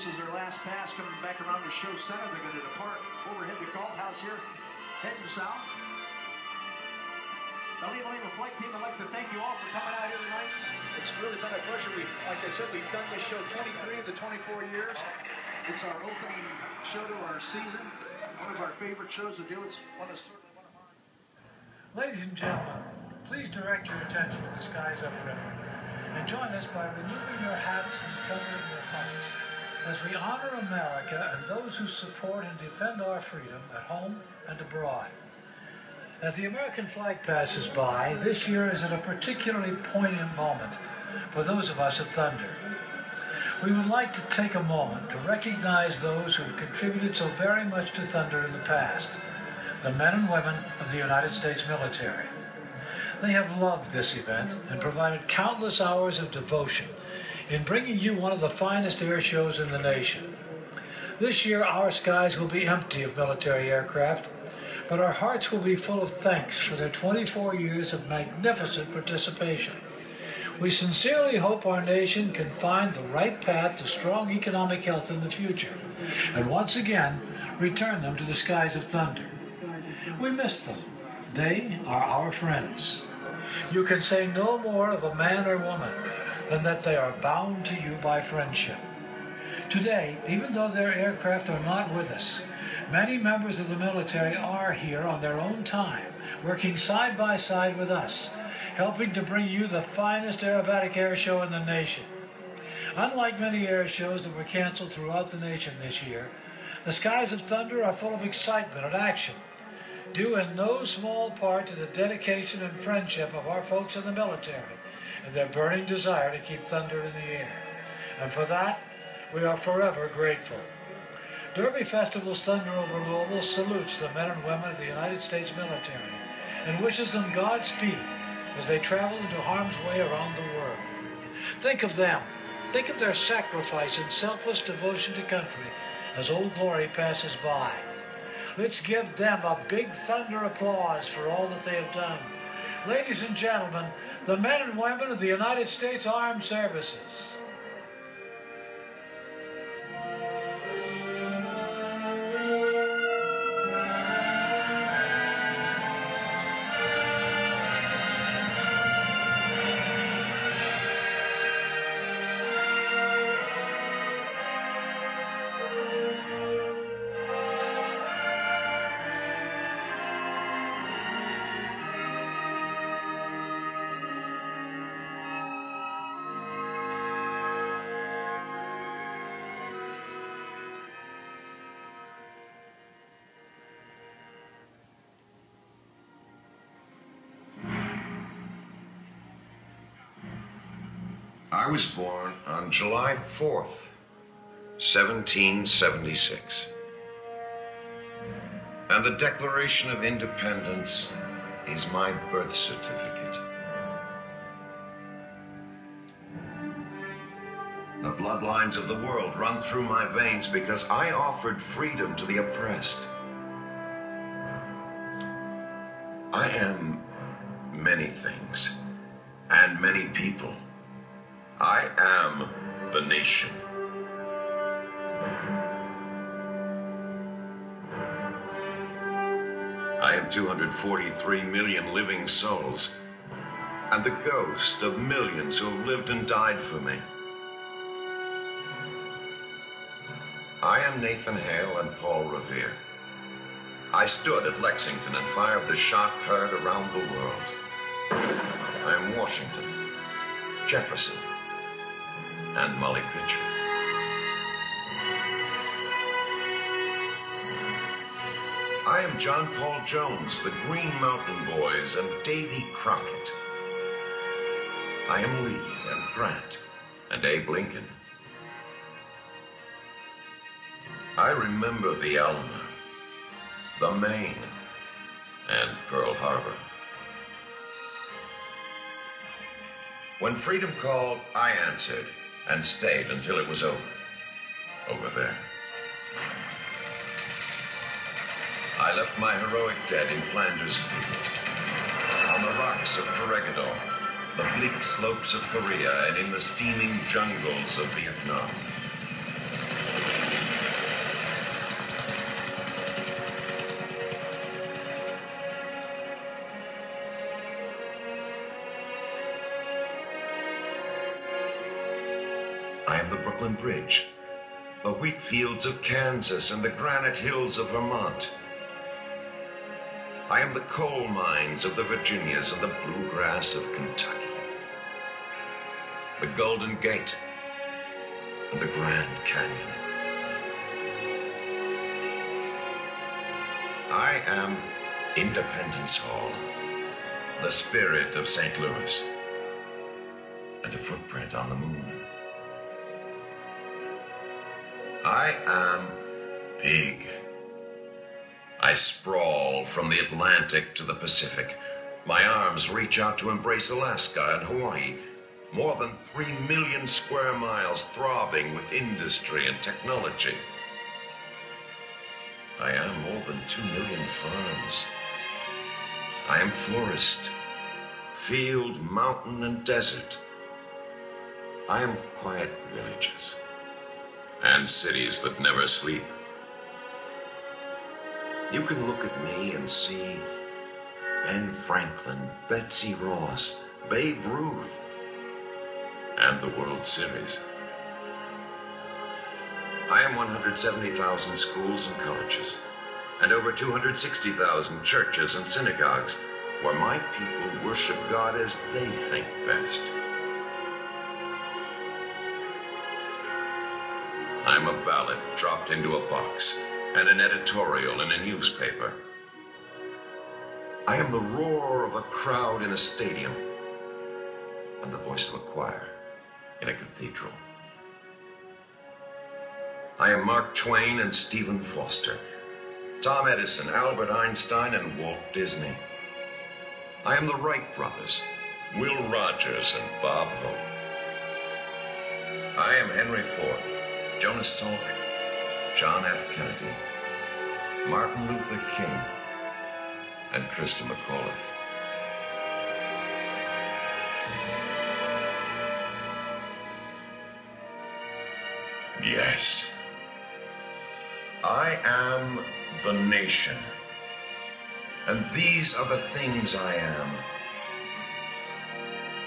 This is their last pass coming back around the show center. They're going to depart overhead the golf house here, heading south. The Louisville flight team, I'd like to thank you all for coming out here tonight. It's really been a pleasure. Like I said, we've done this show 23 of the 24 years. It's our opening show to our season. One of our favorite shows to do. It's certainly one of our... Ladies and gentlemen, please direct your attention to the skies upriver and join us by removing your hats and covering your hearts as we honor America and those who support and defend our freedom at home and abroad. As the American flag passes by, this year is at a particularly poignant moment for those of us at Thunder. We would like to take a moment to recognize those who have contributed so very much to Thunder in the past, the men and women of the United States military. They have loved this event and provided countless hours of devotion in bringing you one of the finest air shows in the nation. This year, our skies will be empty of military aircraft, but our hearts will be full of thanks for their 24 years of magnificent participation. We sincerely hope our nation can find the right path to strong economic health in the future, and once again, return them to the skies of Thunder. We miss them. They are our friends. You can say no more of a man or woman than that they are bound to you by friendship. Today, even though their aircraft are not with us, many members of the military are here on their own time, working side by side with us, helping to bring you the finest aerobatic air show in the nation. Unlike many air shows that were canceled throughout the nation this year, the skies of Thunder are full of excitement and action, due in no small part to the dedication and friendship of our folks in the military and their burning desire to keep Thunder in the air. And for that, we are forever grateful. Derby Festival's Thunder over Louisville salutes the men and women of the United States military and wishes them Godspeed as they travel into harm's way around the world. Think of them. Think of their sacrifice and selfless devotion to country as Old Glory passes by. Let's give them a big Thunder applause for all that they have done. Ladies and gentlemen, the men and women of the United States Armed Services. I was born on July 4th, 1776. And the Declaration of Independence is my birth certificate. The bloodlines of the world run through my veins because I offered freedom to the oppressed. I am many things and many people. I am the nation. I am 243 million living souls, and the ghost of millions who have lived and died for me. I am Nathan Hale and Paul Revere. I stood at Lexington and fired the shot heard around the world. I am Washington, Jefferson, and Molly Pitcher. I am John Paul Jones, the Green Mountain Boys, and Davy Crockett. I am Lee and Grant and Abe Lincoln. I remember the Alma, the Maine, and Pearl Harbor. When freedom called, I answered and stayed until it was over there. I left my heroic dead in Flanders fields, on the rocks of Corregidor, the bleak slopes of Korea, and in the steaming jungles of Vietnam. am the Brooklyn Bridge, the wheat fields of Kansas and the granite hills of Vermont. I am the coal mines of the Virginias and the bluegrass of Kentucky, the Golden Gate and the Grand Canyon. I am Independence Hall, the spirit of St. Louis, and a footprint on the moon. I am big. I sprawl from the Atlantic to the Pacific. My arms reach out to embrace Alaska and Hawaii. More than 3 million square miles throbbing with industry and technology. I am more than 2 million farms. I am forest, field, mountain, and desert. I am quiet villages and cities that never sleep. You can look at me and see Ben Franklin, Betsy Ross, Babe Ruth, and the World Series. I am 170,000 schools and colleges, and over 260,000 churches and synagogues, where my people worship God as they think best. I'm a ballot dropped into a box, and an editorial in a newspaper. I am the roar of a crowd in a stadium, and the voice of a choir in a cathedral. I am Mark Twain and Stephen Foster, Tom Edison, Albert Einstein, and Walt Disney. I am the Wright brothers, Will Rogers and Bob Hope. I am Henry Ford, Jonas Salk, John F. Kennedy, Martin Luther King, and Christa McAuliffe. Yes, I am the nation, and these are the things I am.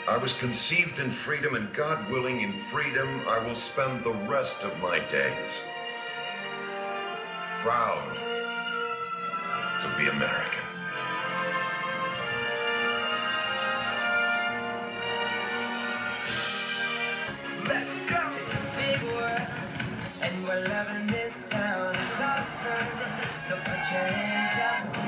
I was conceived in freedom, and God willing, in freedom I will spend the rest of my days. Proud to be American. Let's go! It's a big world, and we're loving this town. It's our turn, so put your hands up.